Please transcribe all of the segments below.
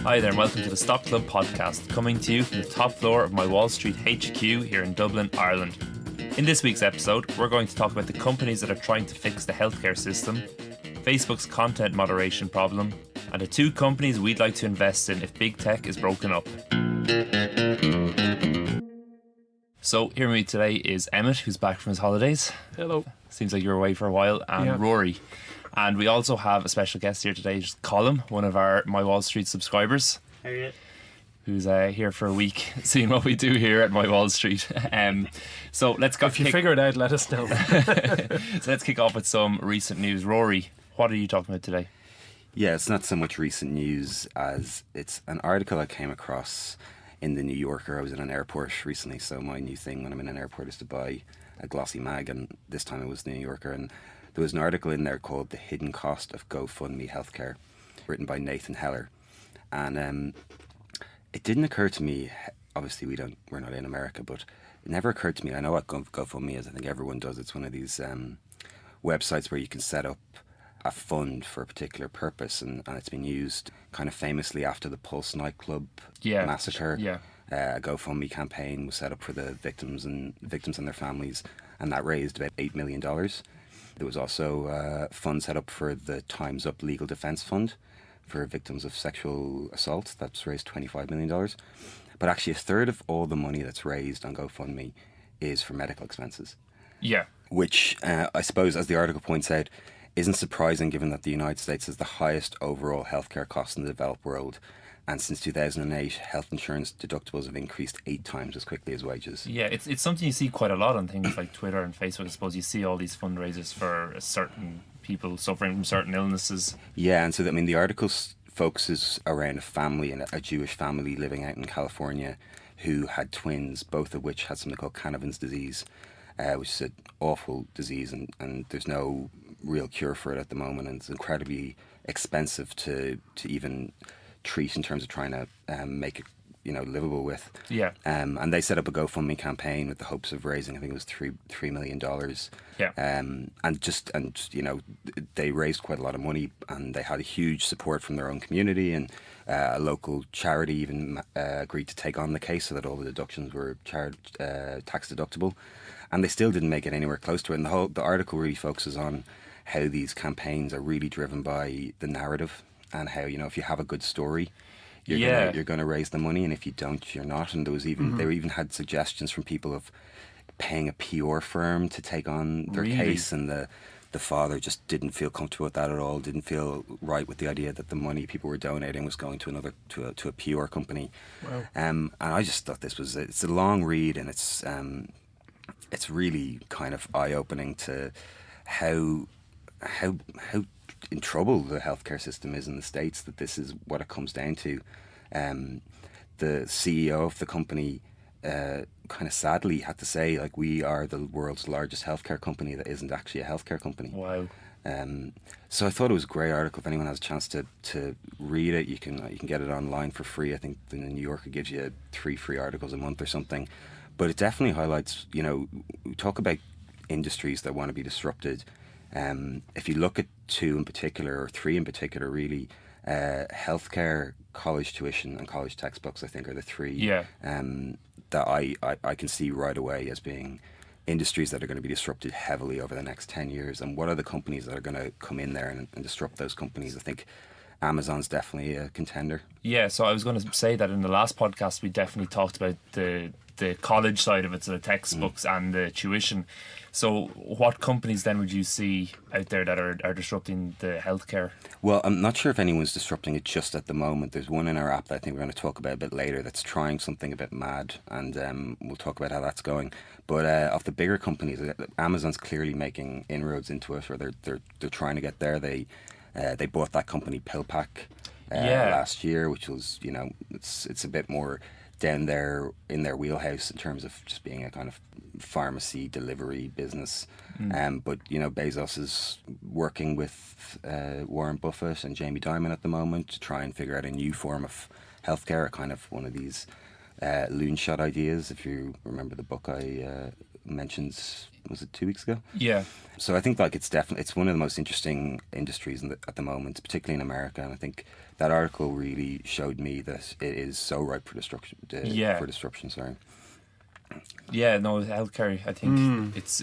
Hi there and welcome to the Stock Club podcast, coming to you from the top floor of MyWallSt HQ here in Dublin, Ireland. In this week's episode, we're going to talk about the companies that are trying to fix the healthcare system, Facebook's content moderation problem, and the two companies we'd like to invest in if big tech is broken up. So here with me today is Emmett, who's back from his holidays. Hello. Seems like you were away for a while, and Rory. And we also have a special guest here today, just Colin, one of our MyWallSt subscribers. How are you? Who's here for a week, seeing what we do here at MyWallSt. So let's go. If you figure it out, let us know. So let's kick off with some recent news. Rory, what are you talking about today? Yeah, it's not so much recent news as it's an article I came across in the New Yorker. I was in an airport recently, so my new thing when I'm in an airport is to buy a glossy mag, and this time it was the New Yorker, and there was an article in there called "The Hidden Cost of GoFundMe Healthcare," written by Nathan Heller, and it didn't occur to me. Obviously, we're not in America, but it never occurred to me. I know what GoFundMe is. I think everyone does. It's one of these websites where you can set up a fund for a particular purpose, and it's been used kind of famously after the Pulse nightclub massacre. Yeah. A GoFundMe campaign was set up for the victims and their families, and that raised about $8 million. There was also a fund set up for the Time's Up Legal Defence Fund for victims of sexual assault. That's raised $25 million. But actually a third of all the money that's raised on GoFundMe is for medical expenses. Yeah. Which I suppose, as the article points out, isn't surprising given that the United States has the highest overall healthcare costs in the developed world. And since 2008, health insurance deductibles have increased 8 times as quickly as wages. Yeah, it's something you see quite a lot on things like Twitter and Facebook. I suppose you see all these fundraisers for certain people suffering from certain illnesses. Yeah, and so the article focuses around a family, and a Jewish family living out in California who had twins, both of which had something called Canavan's disease, which is an awful disease, and there's no real cure for it at the moment, and it's incredibly expensive to even treat in terms of trying to make it livable with. Yeah. And they set up a GoFundMe campaign with the hopes of raising, I think it was $3 million. Yeah. And they raised quite a lot of money, and they had a huge support from their own community, and a local charity even agreed to take on the case so that all the deductions were tax deductible, and they still didn't make it anywhere close to it. And the article really focuses on how these campaigns are really driven by the narrative, and how if you have a good story, you're going to raise the money, and if you don't, you're not. And there was even they even had suggestions from people of paying a PR firm to take on their case, and the father just didn't feel comfortable with that at all. Didn't feel right with the idea that the money people were donating was going to a PR company. Wow. And I just thought it's a long read, and it's really kind of eye-opening to how in trouble the healthcare system is in the States, that this is what it comes down to. The CEO of the company kind of sadly had to say, like, we are the world's largest healthcare company that isn't actually a healthcare company. Wow. So I thought it was a great article. If anyone has a chance to read it, you can get it online for free. I think the New Yorker gives you 3 free articles a month or something. But it definitely highlights, we talk about industries that want to be disrupted. If you look at 2 in particular, or 3 in particular really, healthcare, college tuition and college textbooks, I think, are the 3 that I can see right away as being industries that are going to be disrupted heavily over the next 10 years. And what are the companies that are going to come in there and disrupt those companies? I think Amazon's definitely a contender. Yeah, so I was going to say that in the last podcast we definitely talked about the college side of it, so the textbooks and the tuition. So what companies then would you see out there that are disrupting the healthcare? Well, I'm not sure if anyone's disrupting it just at the moment. There's one in our app that I think we're going to talk about a bit later that's trying something a bit mad, and we'll talk about how that's going. But of the bigger companies, Amazon's clearly making inroads into it, or they're trying to get there. They bought that company PillPack last year, which was it's a bit more down there in their wheelhouse in terms of just being a kind of pharmacy delivery business. But Bezos is working with Warren Buffett and Jamie Dimon at the moment to try and figure out a new form of healthcare, kind of one of these loonshot ideas. If you remember the book I mentioned, was it 2 weeks ago? Yeah. So I think like it's one of the most interesting industries at the moment, particularly in America. And I think that article really showed me that it is so ripe for disruption. For disruption, sorry. Yeah, no, healthcare, I think it's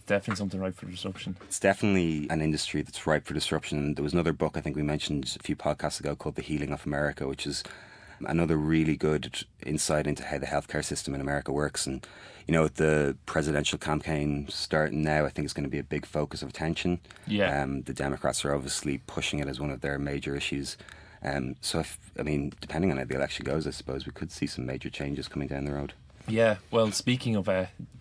definitely something ripe for disruption. It's definitely an industry that's ripe for disruption. And there was another book I think we mentioned a few podcasts ago called The Healing of America, which is another really good insight into how the healthcare system in America works. And, you know, with the presidential campaign starting now, I think it's going to be a big focus of attention. Yeah. The Democrats are obviously pushing it as one of their major issues. So, depending on how the election goes, I suppose we could see some major changes coming down the road. Yeah, well, speaking of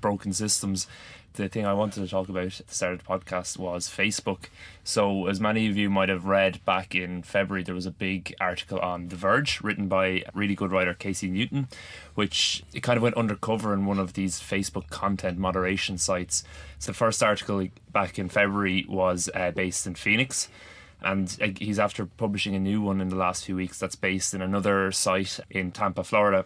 broken systems, the thing I wanted to talk about at the start of the podcast was Facebook. So, as many of you might have read, back in February, there was a big article on The Verge, written by a really good writer, Casey Newton, which it kind of went undercover in one of these Facebook content moderation sites. So, the first article back in February was based in Phoenix. And he's after publishing a new one in the last few weeks that's based in another site in Tampa, Florida.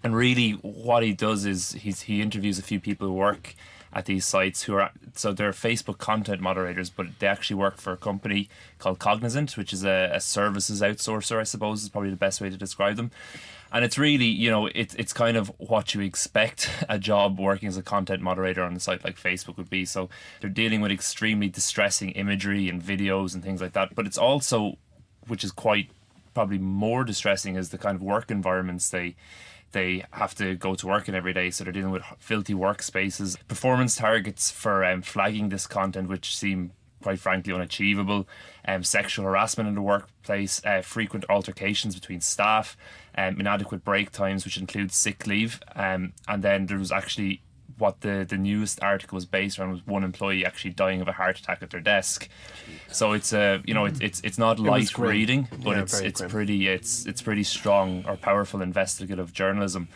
And really what he does is he interviews a few people who work at these sites they're Facebook content moderators, but they actually work for a company called Cognizant, which is a services outsourcer, I suppose is probably the best way to describe them. And it's really, you know, it's kind of what you expect a job working as a content moderator on a site like Facebook would be. So they're dealing with extremely distressing imagery and videos and things like that. But it's also, which is quite probably more distressing, is the kind of work environments they have to go to work in every day. So they're dealing with filthy workspaces, performance targets for flagging this content, which seem quite frankly unachievable, sexual harassment in the workplace, frequent altercations between staff, inadequate break times, which includes sick leave, and then there was actually what the newest article was based on was one employee actually dying of a heart attack at their desk. So it's it's not light reading, but it's pretty strong or powerful investigative journalism.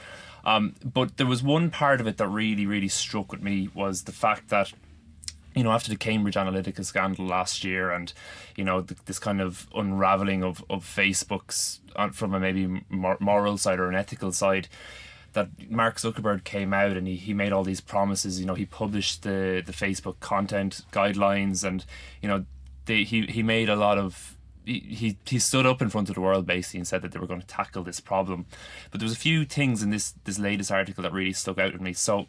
But there was one part of it that really struck with me, was the fact that, you know, after the Cambridge Analytica scandal last year, and, you know, this kind of unraveling of Facebook's from a maybe moral side or an ethical side, that Mark Zuckerberg came out and he made all these promises. You know, he published the Facebook content guidelines, and, you know, he made a lot of, he stood up in front of the world basically and said that they were going to tackle this problem. But there was a few things in this latest article that really stuck out with me. So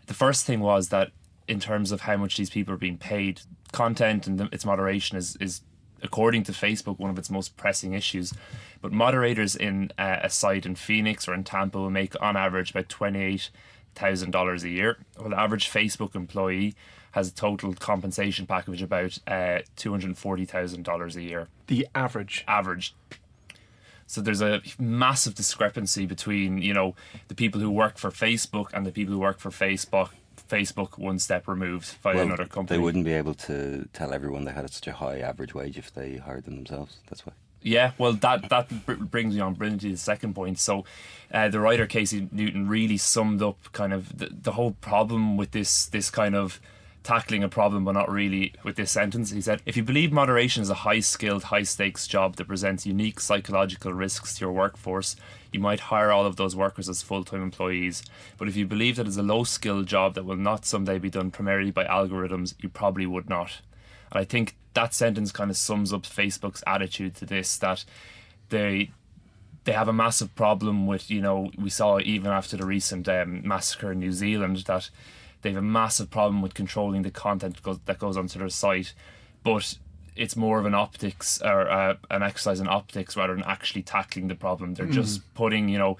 the first thing was that in terms of how much these people are being paid, content and its moderation is according to Facebook, one of its most pressing issues. But moderators in a site in Phoenix or in Tampa will make on average about $28,000 a year. Well, the average Facebook employee has a total compensation package about $240,000 a year. The average. So there's a massive discrepancy between, you know, the people who work for Facebook and the people who work for Facebook one step removed by another company. They wouldn't be able to tell everyone they had such a high average wage if they hired them themselves. That's why. Yeah, well, that brings me on brilliantly to the second point. So the writer Casey Newton really summed up kind of the whole problem with this kind of tackling a problem, but not really, with this sentence. He said, "If you believe moderation is a high-skilled, high-stakes job that presents unique psychological risks to your workforce, you might hire all of those workers as full-time employees. But if you believe that it's a low-skilled job that will not someday be done primarily by algorithms, you probably would not." And I think that sentence kind of sums up Facebook's attitude to this, that they have a massive problem with, you know, we saw even after the recent massacre in New Zealand, that they have a massive problem with controlling the content that goes onto their site, but it's more of an optics or an exercise in optics rather than actually tackling the problem. They're just putting, you know,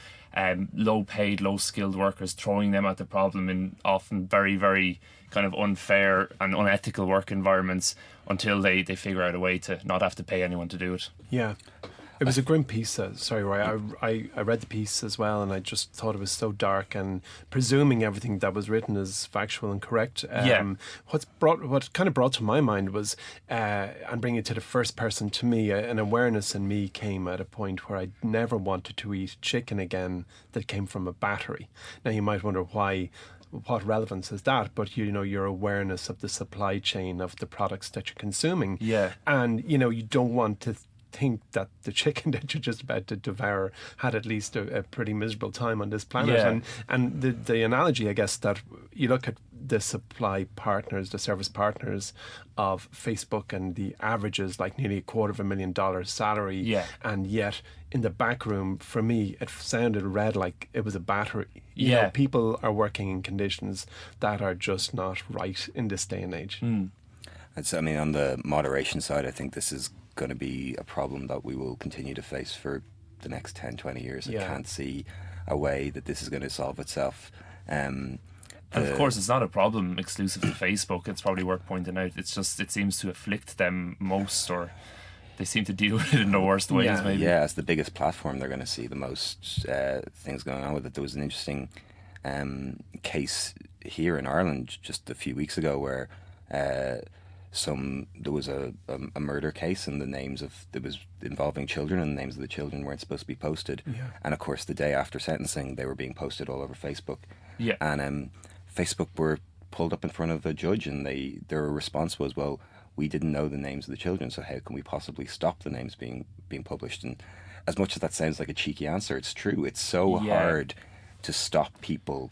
low-paid, low-skilled workers, throwing them at the problem in often very, very kind of unfair and unethical work environments until they figure out a way to not have to pay anyone to do it. Yeah. It was a grim piece. Sorry, Roy. I read the piece as well, and I just thought it was so dark. And presuming everything that was written is factual and correct, what kind of brought to my mind was, and bringing it to the first person, to me, an awareness in me came at a point where I never wanted to eat chicken again that came from a battery. Now you might wonder why. What relevance is that? But, you know, your awareness of the supply chain of the products that you're consuming. Yeah. And, you know, you don't want to think that the chicken that you're just about to devour had at least a pretty miserable time on this planet. And the analogy, I guess, that you look at the supply partners, the service partners of Facebook, and the average is like nearly $250,000 salary. Yeah. And yet in the back room, for me, it sounded red like it was a battery. You Yeah. know, people are working in conditions that are just not right in this day and age. I mean, on the moderation side, I think this is going to be a problem that we will continue to face for the next 10, 20 years. I can't see a way that this is going to solve itself. And of course, it's not a problem exclusive to Facebook. It's probably worth pointing out. It's just, it seems to afflict them most, or they seem to deal with it in the worst ways, maybe. Yeah, as the biggest platform, they're going to see the most things going on with it. There was an interesting case here in Ireland just a few weeks ago where there was a murder case, and it was involving children, and the names of the children weren't supposed to be posted. And of course, the day after sentencing, they were being posted all over Facebook. And Facebook were pulled up in front of a judge, and their response was, well, we didn't know the names of the children, so how can we possibly stop the names being published? And as much as that sounds like a cheeky answer, it's true. It's so hard to stop people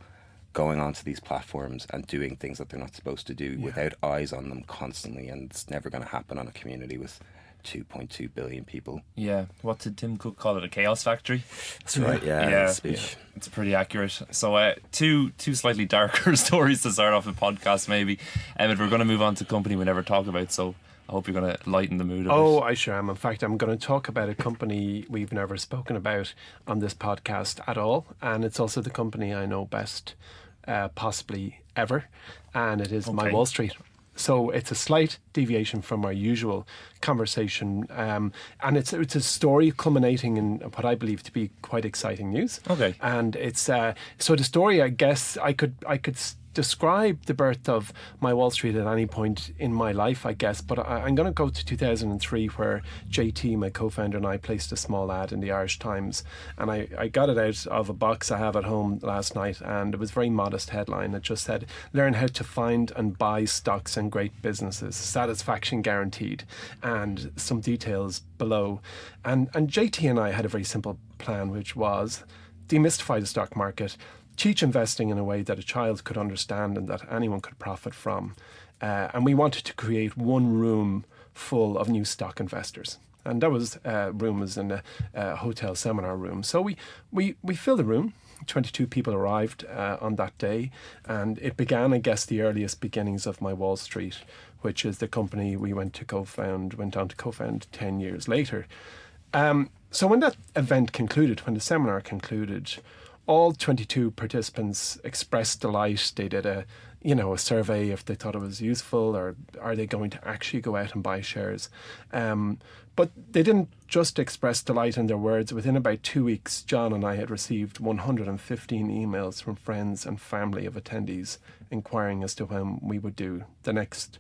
going onto these platforms and doing things that they're not supposed to do without eyes on them constantly, and it's never going to happen on a community with 2.2 billion people. Yeah. What did Tim Cook call it? A chaos factory? That's right. Yeah. Speech. It's pretty accurate. So two slightly darker stories to start off the podcast, maybe. But we're going to move on to a company we never talk about, so I hope you're going to lighten the mood. I sure am. In fact, I'm going to talk about a company we've never spoken about on this podcast at all, and it's also the company I know best, possibly ever, and it is MyWallSt. So it's a slight deviation from our usual conversation, and it's a story culminating in what I believe to be quite exciting news. Okay. And it's so the story, I guess, I could describe the birth of MyWallSt at any point in my life, I guess, but I'm going to go to 2003, where JT, my co-founder, and I placed a small ad in the Irish Times, and I got it out of a box I have at home last night, and it was a very modest headline. It just said, "Learn how to find and buy stocks in great businesses, satisfaction guaranteed," and some details below. And JT and I had a very simple plan, which was demystify the stock market, teach investing in a way that a child could understand and that anyone could profit from. And we wanted to create one room full of new stock investors. And that room was in a hotel seminar room. So we filled the room. 22 people arrived on that day. And it began, I guess, the earliest beginnings of MyWallSt, which is the company we went on to co-found 10 years later. So when that event concluded, when the seminar concluded, all 22 participants expressed delight. They did a survey if they thought it was useful, or are they going to actually go out and buy shares. But they didn't just express delight in their words. Within about 2 weeks, John and I had received 115 emails from friends and family of attendees inquiring as to when we would do the next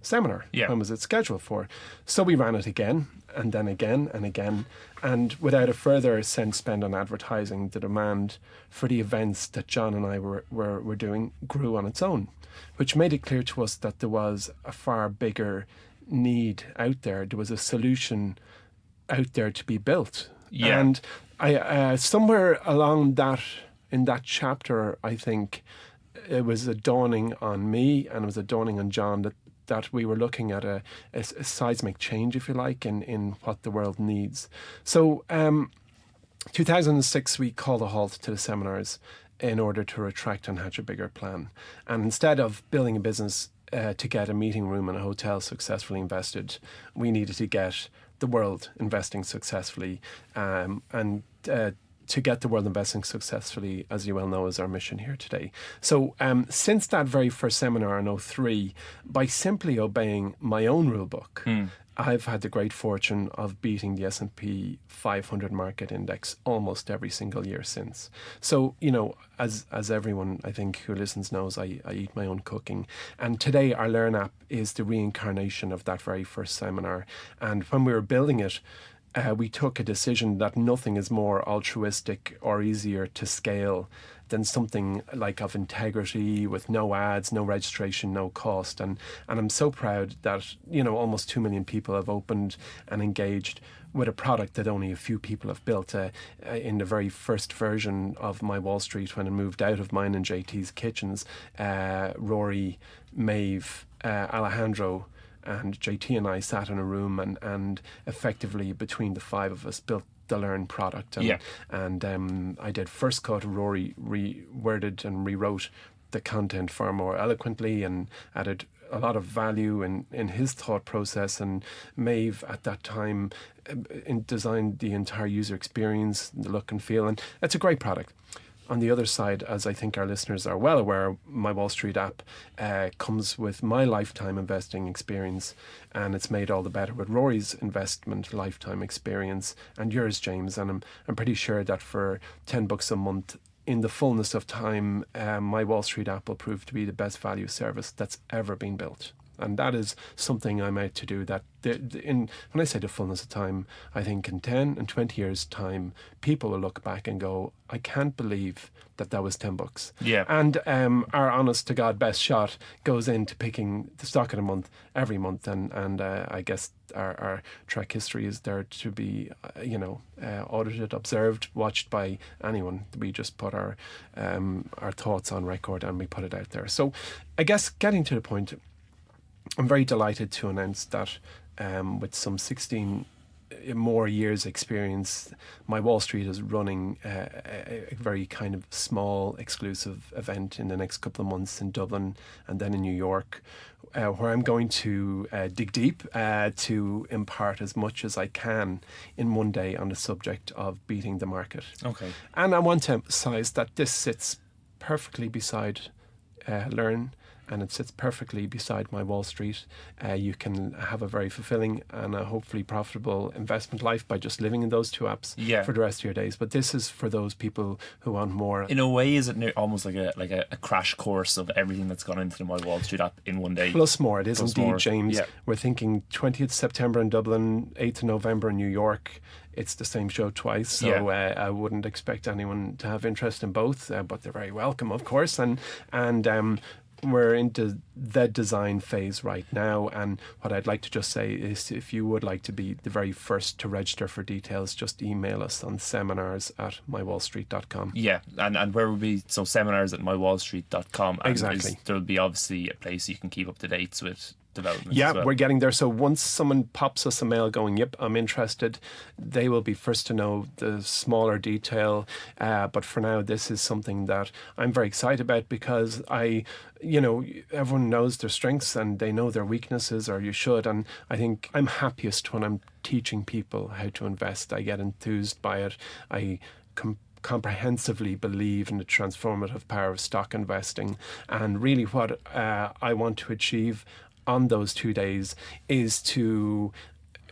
seminar. When was it scheduled for? So we ran it again, and then again and again, and without a further cent spent on advertising, the demand for the events that John and I were doing grew on its own, which made it clear to us that there was a far bigger need out there. There was a solution out there to be built. And I somewhere along in that chapter, I think it was a dawning on me, and it was a dawning on John, that we were looking at a seismic change, if you like, in what the world needs. So 2006, we called a halt to the seminars in order to retract and hatch a bigger plan. And instead of building a business to get a meeting room in a hotel successfully invested, we needed to get the world investing successfully, and to get the world investing successfully, as you well know, is our mission here today. So since that very first seminar in 2003, by simply obeying my own rule book, I've had the great fortune of beating the S&P 500 market index almost every single year since. So, as everyone I think who listens knows, I eat my own cooking. And today our Learn app is the reincarnation of that very first seminar. And when we were building it, we took a decision that nothing is more altruistic or easier to scale than something like of integrity, with no ads, no registration, no cost. And I'm so proud that, almost 2 million people have opened and engaged with a product that only a few people have built. In the very first version of MyWallSt, when it moved out of mine and JT's kitchens, Rory, Maeve, Alejandro and JT and I sat in a room and effectively between the five of us built the Learn product. And I did first cut. Rory reworded and rewrote the content far more eloquently and added a lot of value in his thought process. And Maeve at that time designed the entire user experience, the look and feel, and it's a great product. On the other side, as I think our listeners are well aware, MyWallSt app comes with my lifetime investing experience, and it's made all the better with Rory's investment lifetime experience and yours, James. And I'm pretty sure that for $10 a month, in the fullness of time, MyWallSt app will prove to be the best value service that's ever been built. And that is something I'm out to do. That when I say the fullness of time, I think in 10 and 20 years' time, people will look back and go, I can't believe that was $10. Yeah. And our honest to God best shot goes into picking the stock of the month every month. And I guess our track history is there to be, audited, observed, watched by anyone. We just put our thoughts on record and we put it out there. So I guess getting to the point, I'm very delighted to announce that with some 16 more years experience, MyWallSt is running a very kind of small exclusive event in the next couple of months in Dublin and then in New York, where I'm going to dig deep to impart as much as I can in one day on the subject of beating the market. Okay. And I want to emphasize that this sits perfectly beside Learn, and it sits perfectly beside MyWallSt. You can have a very fulfilling and a hopefully profitable investment life by just living in those two apps for the rest of your days. But this is for those people who want more. In a way, is it almost like a crash course of everything that's gone into the MyWallSt app in one day? Plus more. It is Plus indeed, more. James. Yeah. We're thinking 20th September in Dublin, 8th of November in New York. It's the same show twice, so I wouldn't expect anyone to have interest in both, but they're very welcome, of course. And we're into the design phase right now, and what I'd like to just say is, if you would like to be the very first to register for details, just email us on seminars@mywallstreet.com. Yeah, and where would be, so seminars at mywallstreet.com. Exactly. There'll be obviously a place you can keep up to date with developments. Yeah, as well. we're getting there. So once someone pops us a mail going, yep, I'm interested, they will be first to know the smaller detail. But for now, this is something that I'm very excited about, because everyone knows their strengths and they know their weaknesses, or you should. And I think I'm happiest when I'm teaching people how to invest. I get enthused by it. I comprehensively believe in the transformative power of stock investing. And really what I want to achieve on those 2 days is to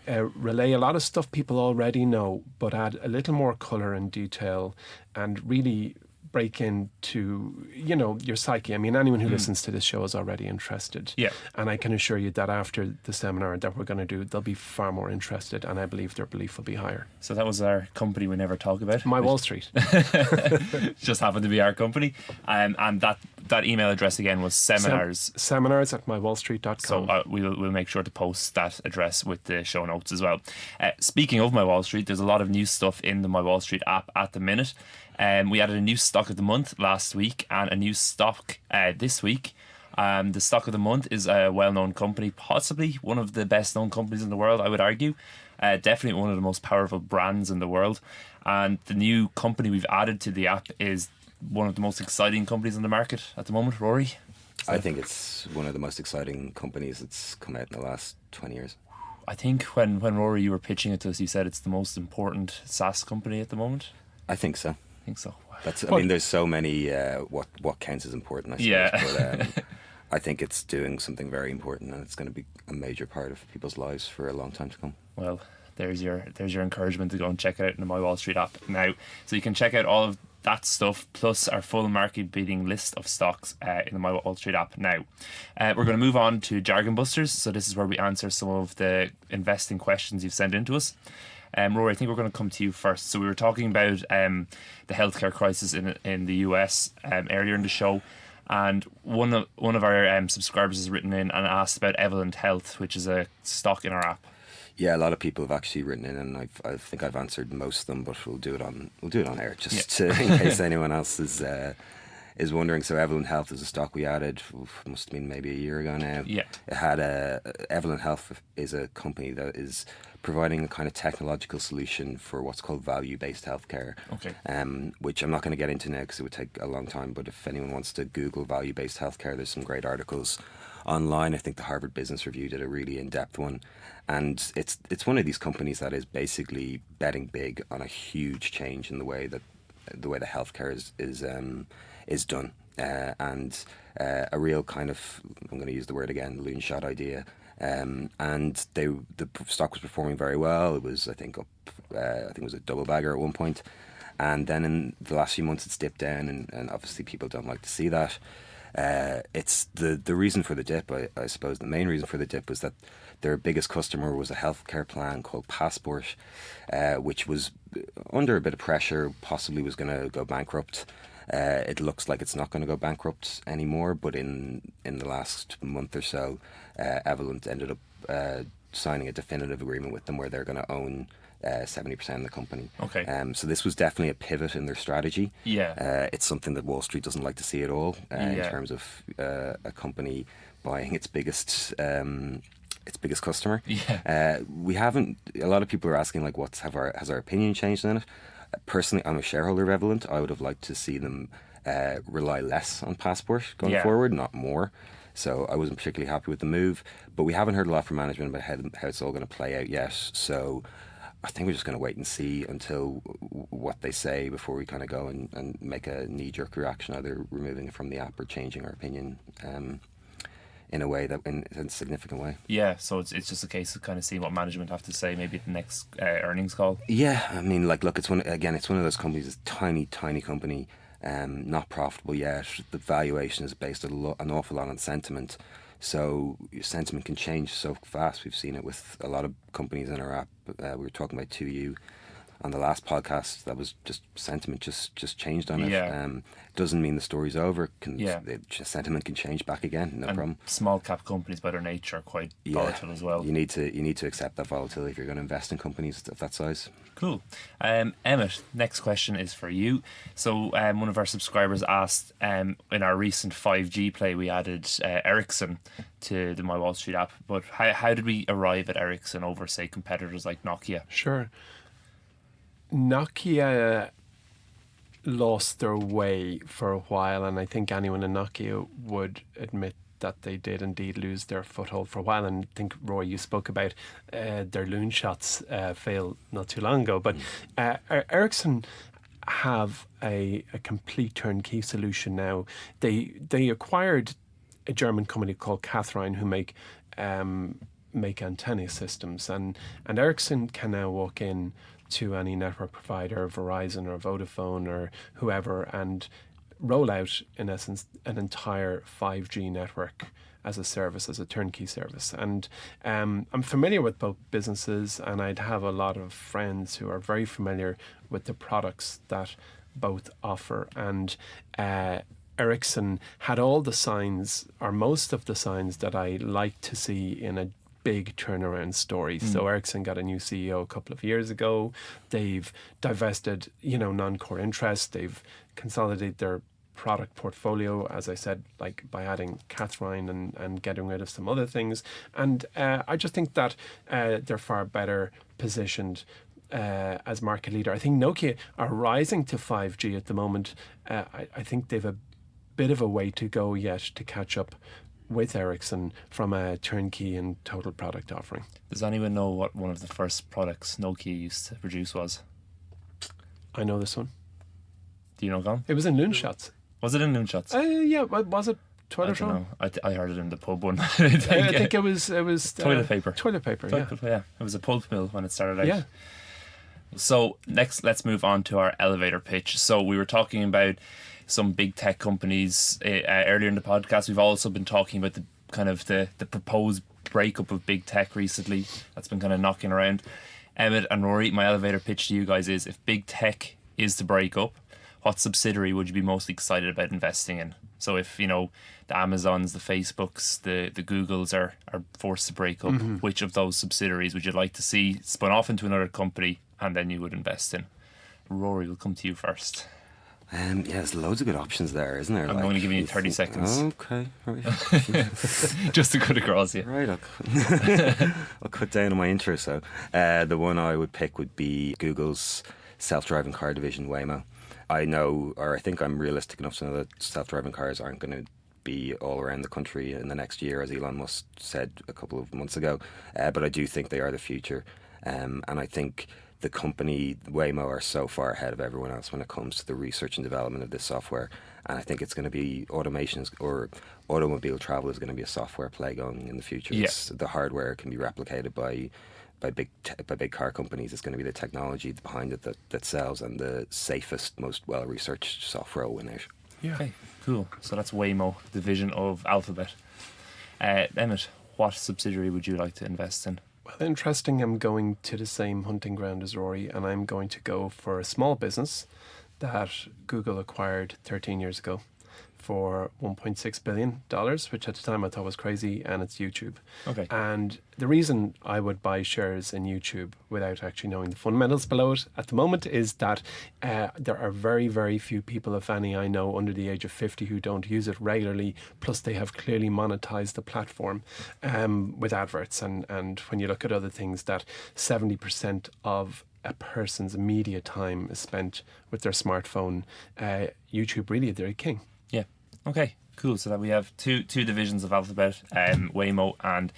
relay a lot of stuff people already know, but add a little more colour and detail, and really break into, your psyche. I mean, anyone who listens to this show is already interested. Yeah. And I can assure you that after the seminar that we're going to do, they'll be far more interested, and I believe their belief will be higher. So that was our company we never talk about. MyWallSt. Just happened to be our company. And that email address again was seminars@mywallstreet.com. So we'll make sure to post that address with the show notes as well. Speaking of MyWallSt, there's a lot of new stuff in the MyWallSt app at the minute. We added a new stock of the month last week and a new stock this week. The stock of the month is a well-known company, possibly one of the best-known companies in the world, I would argue. Definitely one of the most powerful brands in the world. And the new company we've added to the app is one of the most exciting companies in the market at the moment. Rory? I think it's one of the most exciting companies that's come out in the last 20 years. I think when Rory, you were pitching it to us, you said it's the most important SaaS company at the moment. I think so. I think so. I mean, there's so many what counts as important, I suppose. Yeah. But I think it's doing something very important, and it's going to be a major part of people's lives for a long time to come. Well, there's your encouragement to go and check it out in the MyWallSt app now. So you can check out all of that stuff, plus our full market-beating list of stocks in the MyWallSt app now. We're going to move on to Jargon Busters. So this is where we answer some of the investing questions you've sent in to us. Rory, I think we're going to come to you first. So we were talking about the healthcare crisis in the US earlier in the show, and one of our subscribers has written in and asked about Evolent Health, which is a stock in our app. Yeah, a lot of people have actually written in, and I think I've answered most of them, but we'll do it on air just in case anyone else is wondering. So Evolent Health is a stock we added, must have been maybe a year ago now. Yeah, it had Evolent Health is a company that is providing a kind of technological solution for what's called value-based healthcare. Okay. Which I'm not going to get into now because it would take a long time. But if anyone wants to Google value-based healthcare, there's some great articles online. I think the Harvard Business Review did a really in-depth one, and it's one of these companies that is basically betting big on a huge change in the way the healthcare is done, and a real kind of, I'm going to use the word again, loonshot idea. And the stock was performing very well. It was, I think, up. I think it was a double bagger at one point, and then in the last few months it's dipped down, and obviously people don't like to see that. It's the reason for the dip. I suppose the main reason for the dip was that their biggest customer was a healthcare plan called Passport, which was under a bit of pressure, possibly was going to go bankrupt. It looks like it's not going to go bankrupt anymore, but in the last month or so, Evolent ended up signing a definitive agreement with them where they're going to own 70% of the company. Okay. So this was definitely a pivot in their strategy. Yeah. It's something that Wall Street doesn't like to see at all, in terms of a company buying its biggest customer. Yeah. We haven't. A lot of people are asking like, has our opinion changed on it? Personally, I'm a shareholder of Evolent. I would have liked to see them rely less on Passport going forward, not more. So I wasn't particularly happy with the move, but we haven't heard a lot from management about how it's all going to play out yet. So I think we're just going to wait and see until what they say before we kind of go and make a knee-jerk reaction, either removing it from the app or changing our opinion in a way that in a significant way. Yeah, so it's just a case of kind of seeing what management have to say maybe at the next earnings call. Yeah, I mean, like, look, it's one of those companies. It's a tiny company, not profitable yet. The valuation is based an awful lot on sentiment. So sentiment can change so fast. We've seen it with a lot of companies in our app. We were talking about 2U on the last podcast. That was just sentiment just changed on it. Yeah. Doesn't mean the story's over. Sentiment can change back again. No problem. Small cap companies by their nature are quite volatile as well. You need to accept that volatility if you're going to invest in companies of that size. Cool. Emmett, next question is for you. So one of our subscribers asked, in our recent 5G play we added Ericsson to the MyWallSt app, but how did we arrive at Ericsson over, say, competitors like Nokia? Sure. Nokia lost their way for a while, and I think anyone in Nokia would admit that they did indeed lose their foothold for a while. And I think, Roy, you spoke about their loon shots failed not too long ago. But Ericsson have a complete turnkey solution now. They acquired a German company called Catherine who make antenna systems, and Ericsson can now walk in to any network provider, Verizon or Vodafone or whoever, and roll out, in essence, an entire 5G network as a service, as a turnkey service. And I'm familiar with both businesses, and I'd have a lot of friends who are very familiar with the products that both offer. And Ericsson had all the signs, or most of the signs, that I like to see in a big turnaround story. So Ericsson got a new CEO a couple of years ago. They've divested, non-core interests. They've consolidated their product portfolio, as I said, like by adding Catherine and getting rid of some other things. And I just think that they're far better positioned as market leader. I think Nokia are rising to 5G at the moment. I think they've a bit of a way to go yet to catch up with Ericsson from a turnkey and total product offering. Does anyone know what one of the first products Nokia used to produce was? I know this one. Do you know, Colin? It was in loon shots. Was it in loon shots? Yeah, was it toilet roll? I don't know. I heard it in the pub one. I think it was toilet paper. Toilet paper, yeah. It was a pulp mill when it started out. Yeah. So next, let's move on to our elevator pitch. So we were talking about some big tech companies earlier in the podcast. We've also been talking about the proposed breakup of big tech recently. That's been kind of knocking around. Emmett and Rory, my elevator pitch to you guys is, if big tech is to break up, what subsidiary would you be most excited about investing in? So if, you know, the Amazons, the Facebooks, the Googles are forced to break up, which of those subsidiaries would you like to see spun off into another company and then you would invest in? Rory, we'll come to you first. Yeah, there's loads of good options there, isn't there? I'm only giving you 30 seconds. Okay. Right. Just to cut across you. Right, I'll cut down on my intro. So the one I would pick would be Google's self-driving car division, Waymo. I think I'm realistic enough to know that self-driving cars aren't going to be all around the country in the next year, as Elon Musk said a couple of months ago. But I do think they are the future. And I think the company, Waymo, are so far ahead of everyone else when it comes to the research and development of this software. And I think it's going to be automobile travel is going to be a software play going in the future. Yeah. The hardware can be replicated by big car companies. It's going to be the technology behind it that sells, and the safest, most well-researched software will win out. Yeah. Okay, cool. So that's Waymo, division of Alphabet. Emmett, what subsidiary would you like to invest in? Well, interesting. I'm going to the same hunting ground as Rory, and I'm going to go for a small business that Google acquired 13 years ago for $1.6 billion, which at the time I thought was crazy, and it's YouTube. Okay. And the reason I would buy shares in YouTube without actually knowing the fundamentals below it at the moment is that there are very, very few people, if any, I know under the age of 50 who don't use it regularly, plus they have clearly monetized the platform with adverts. And when you look at other things, that 70% of a person's media time is spent with their smartphone, YouTube really, they're king. Yeah. Okay, cool. So that we have two divisions of Alphabet, Waymo and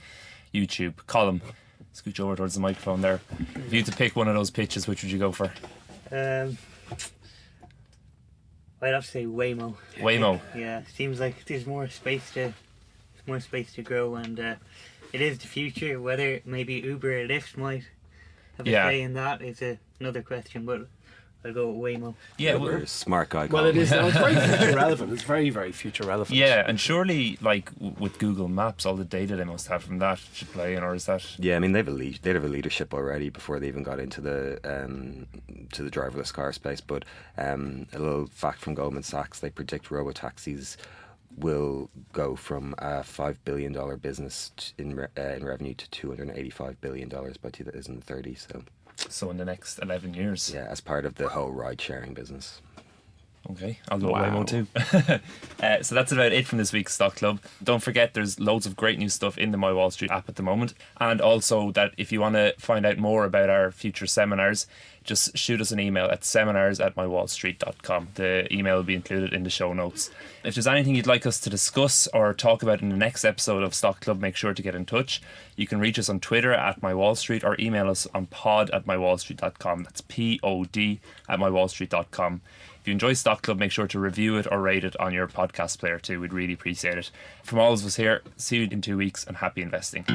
YouTube. Colin, scooch over towards the microphone there. If you had to pick one of those pitches, which would you go for? I'd have to say Waymo. Waymo. Yeah, seems like there's more space to grow, and it is the future. Whether maybe Uber or Lyft might have a say in that is another question, but I'll go with Waymo. Yeah, You're a smart guy. Well, it is. No, it's very future relevant. It's very, very future relevant. yeah, and surely, like with Google Maps, all the data they must have from that should play in, or is that? Yeah, I mean they'd have a leadership already before they even got into the driverless car space. But a little fact from Goldman Sachs: they predict robotaxis will go from a $5 billion business in revenue to $285 billion by 2030. So in the next 11 years. Yeah, as part of the whole ride-sharing business. Okay, I'll go with Wow. Waymo too. So that's about it from this week's Stock Club. Don't forget there's loads of great new stuff in the My Wall Street app at the moment. And also that if you want to find out more about our future seminars, just shoot us an email at seminars@mywallstreet.com. The email will be included in the show notes. If there's anything you'd like us to discuss or talk about in the next episode of Stock Club, make sure to get in touch. You can reach us on Twitter at MyWallStreet or email us on pod@mywallstreet.com. That's pod@mywallstreet.com. If you enjoy Stock Club, make sure to review it or rate it on your podcast player too. We'd really appreciate it. From all of us here, see you in 2 weeks and happy investing.